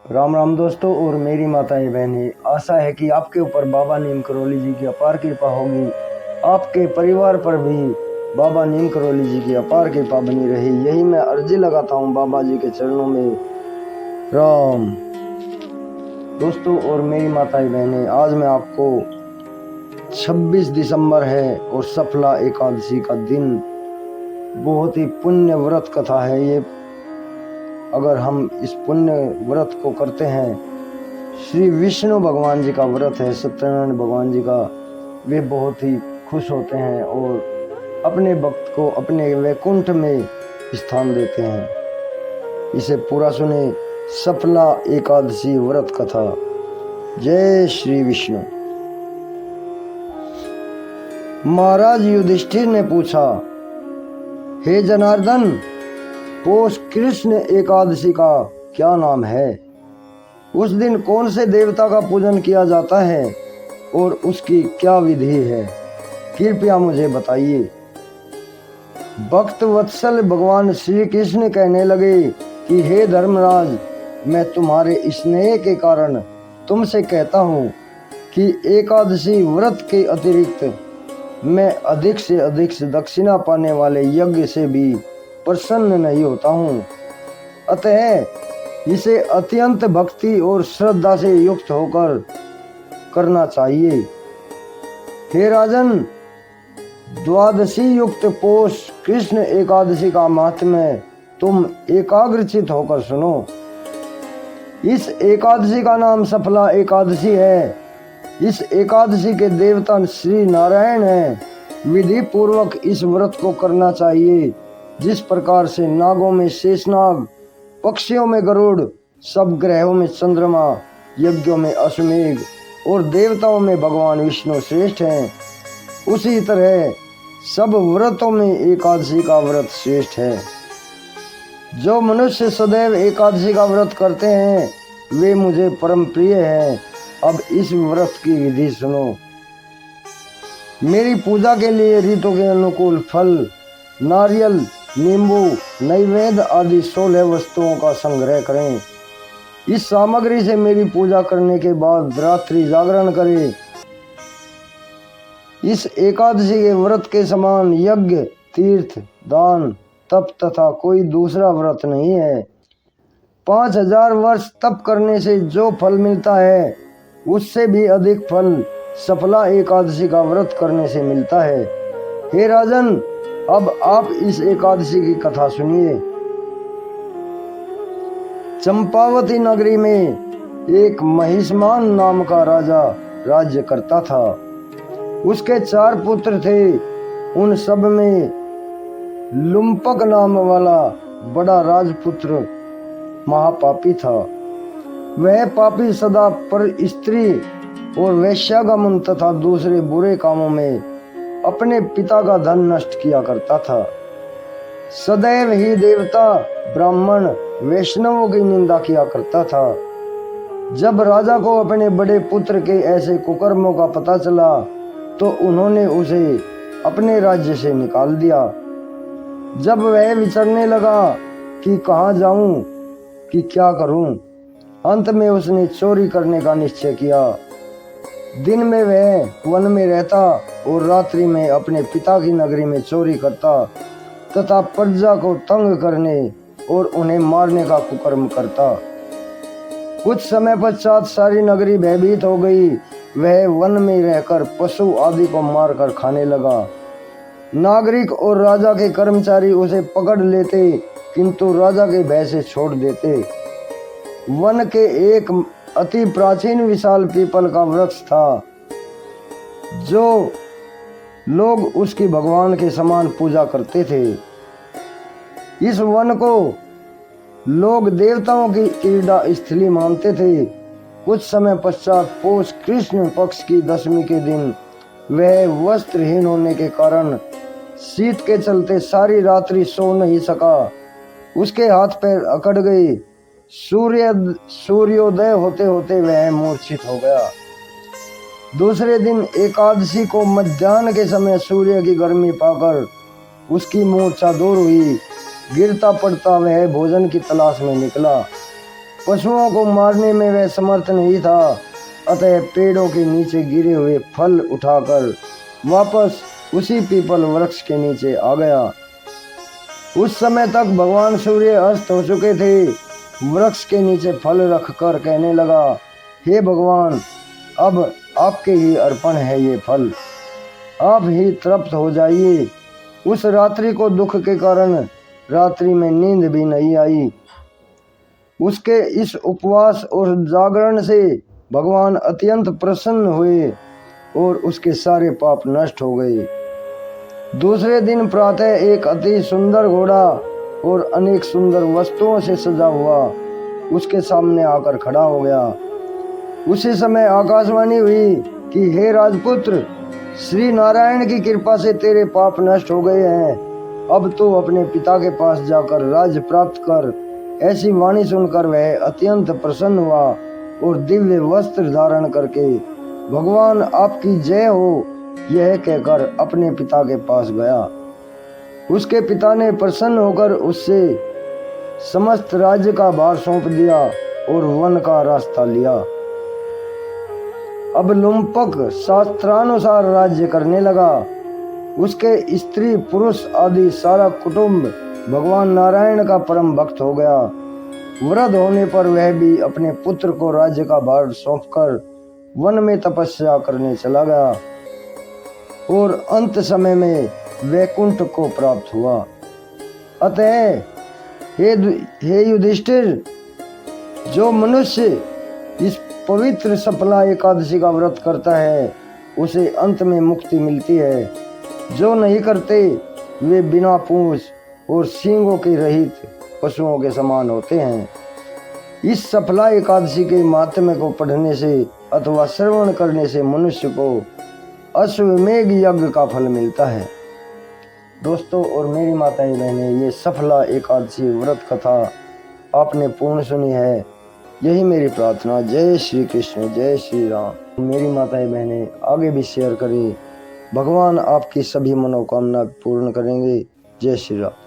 राम राम दोस्तों और मेरी माताएं बहनें, आशा है कि आपके ऊपर बाबा नीम करौली जी की अपार कृपा होगी। आपके परिवार पर भी बाबा नीम करौली जी की अपार कृपा बनी रही, यही मैं अर्जी लगाता हूँ बाबा जी के चरणों में। राम। दोस्तों और मेरी माताएं बहनें, आज मैं आपको 26 दिसंबर है और सफला एकादशी का दिन, बहुत ही पुण्य व्रत कथा है ये। अगर हम इस पुण्य व्रत को करते हैं, श्री विष्णु भगवान जी का व्रत है, सत्यनारायण भगवान जी का, वे बहुत ही खुश होते हैं और अपने भक्त को अपने वैकुंठ में स्थान देते हैं। इसे पूरा सुने। सफला एकादशी व्रत कथा। जय श्री विष्णु। महाराज युधिष्ठिर ने पूछा, हे जनार्दन, पौष कृष्ण एकादशी का क्या नाम है? उस दिन कौन से देवता का पूजन किया जाता है और उसकी क्या विधि है? कृपया मुझे बताइए। भक्त वत्सल भगवान श्री कृष्ण कहने लगे कि हे धर्मराज, मैं तुम्हारे स्नेह के कारण तुमसे कहता हूँ कि एकादशी व्रत के अतिरिक्त मैं अधिक से अधिक दक्षिणा पाने वाले यज्ञ से भी प्रसन्न नहीं होता हूँ। अतः इसे अत्यंत भक्ति और श्रद्धा से युक्त होकर करना चाहिए। हे राजन, द्वादशी युक्त पौष कृष्ण एकादशी का महात्म्य तुम एकाग्रचित होकर सुनो। इस एकादशी का नाम सफला एकादशी है। इस एकादशी के देवता श्री नारायण हैं। विधि पूर्वक इस व्रत को करना चाहिए। जिस प्रकार से नागों में शेषनाग, पक्षियों में गरुड़, सब ग्रहों में चंद्रमा, यज्ञों में अश्वमेघ और देवताओं में भगवान विष्णु श्रेष्ठ हैं, उसी तरह सब व्रतों में एकादशी का व्रत श्रेष्ठ है। जो मनुष्य सदैव एकादशी का व्रत करते हैं वे मुझे परम प्रिय हैं। अब इस व्रत की विधि सुनो। मेरी पूजा के लिए ऋतु के अनुकूल फल, नारियल, नींबू, नैवेद्य आदि 16 वस्तुओं का संग्रह करें। इस सामग्री से मेरी पूजा करने के बाद रात्रि जागरण करें। इस एकादशी के व्रत के समान यज्ञ, तीर्थ, दान, तप तथा कोई दूसरा व्रत नहीं है। 5000 वर्ष तप करने से जो फल मिलता है उससे भी अधिक फल सफला एकादशी का व्रत करने से मिलता है। हे राजन, अब आप इस एकादशी की कथा सुनिए। चंपावती नगरी में एक महिष्मान नाम का राजा राज्य करता था। उसके 4 पुत्र थे। उन सब में लुम्पक नाम वाला बड़ा राजपुत्र महापापी था। वह पापी सदा पर स्त्री और वैश्यागमन तथा दूसरे बुरे कामों में अपने पिता का धन नष्ट किया करता था। सदैव ही देवता, ब्राह्मण, वैष्णवों की निंदा किया करता था। जब राजा को अपने बड़े पुत्र के ऐसे कुकर्मों का पता चला तो उन्होंने उसे अपने राज्य से निकाल दिया। जब वह विचरने लगा कि कहाँ जाऊं, कि क्या करूं, अंत में उसने चोरी करने का निश्चय किया। दिन में वह वन में रहता और रात्रि में अपने पिता की नगरी में चोरी करता तथा प्रजा को तंग करने और उन्हें मारने का कुकर्म करता। कुछ समय पश्चात सारी नगरी भयभीत हो गई। वह वन में रहकर पशु आदि को मारकर खाने लगा। नागरिक और राजा के कर्मचारी उसे पकड़ लेते किंतु राजा के भय से छोड़ देते। वन के एक अति प्राचीन विशाल पीपल का वृक्ष था, जो लोग उसकी भगवान के समान पूजा करते थे। इस वन को लोग देवताओं की क्रीड़ा स्थली मानते थे। कुछ समय पश्चात पौष कृष्ण पक्ष की दशमी के दिन वह वस्त्रहीन होने के कारण शीत के चलते सारी रात्रि सो नहीं सका। उसके हाथ पैर अकड़ गए। सूर्योदय होते होते वह मूर्छित हो गया। दूसरे दिन एकादशी को मध्याह्न के समय सूर्य की गर्मी पाकर उसकी मूर्छा दूर हुई। गिरता पड़ता वह भोजन की तलाश में निकला। पशुओं को मारने में वह समर्थ नहीं था, अतः पेड़ों के नीचे गिरे हुए फल उठाकर वापस उसी पीपल वृक्ष के नीचे आ गया। उस समय तक भगवान सूर्य अस्त हो चुके थे। वृक्ष के नीचे फल रखकर कहने लगा, हे भगवान, अब आपके ही अर्पण है ये फल, आप ही तृप्त हो जाइए। उस रात्रि को दुख के कारण रात्रि में नींद भी नहीं आई। उसके इस उपवास और जागरण से भगवान अत्यंत प्रसन्न हुए और उसके सारे पाप नष्ट हो गए। दूसरे दिन प्रातः एक अति सुंदर घोड़ा और अनेक सुंदर वस्तुओं से सजा हुआ उसके सामने आकर खड़ा हो गया। उसी समय आकाशवाणी हुई कि हे राजपुत्र, श्री नारायण की कृपा से तेरे पाप नष्ट हो गए हैं, अब तो अपने पिता के पास जाकर राज्य प्राप्त कर। ऐसी वाणी सुनकर वह अत्यंत प्रसन्न हुआ और दिव्य वस्त्र धारण करके भगवान आपकी जय हो यह कहकर अपने पिता के पास गया। उसके पिता ने प्रसन्न होकर उससे समस्त राज्य का भार सौंप दिया और वन का रास्ता लिया। अब लुम्पक शास्त्रानुसार राज्य करने लगा। उसके स्त्री पुरुष आदि सारा कुटुंब भगवान नारायण का परम भक्त हो गया। वृद्ध होने पर वह भी अपने पुत्र को राज्य का भार सौंपकर वन में तपस्या करने चला गया और अंत समय में वैकुंठ को प्राप्त हुआ। अतः हे युधिष्ठिर, जो मनुष्य इस पवित्र सफला एकादशी का व्रत करता है उसे अंत में मुक्ति मिलती है। जो नहीं करते वे बिना पूंछ और सींगों के रहित पशुओं के समान होते हैं। इस सफला एकादशी के महात्म्य को पढ़ने से अथवा श्रवण करने से मनुष्य को अश्वमेघ यज्ञ का फल मिलता है। दोस्तों और मेरी माताएं बहनें, ये सफला एकादशी व्रत कथा आपने पूर्ण सुनी है, यही मेरी प्रार्थना। जय श्री कृष्ण, जय श्री राम। मेरी माताएं बहनें आगे भी शेयर करें, भगवान आपकी सभी मनोकामना पूर्ण करेंगे। जय श्री राम।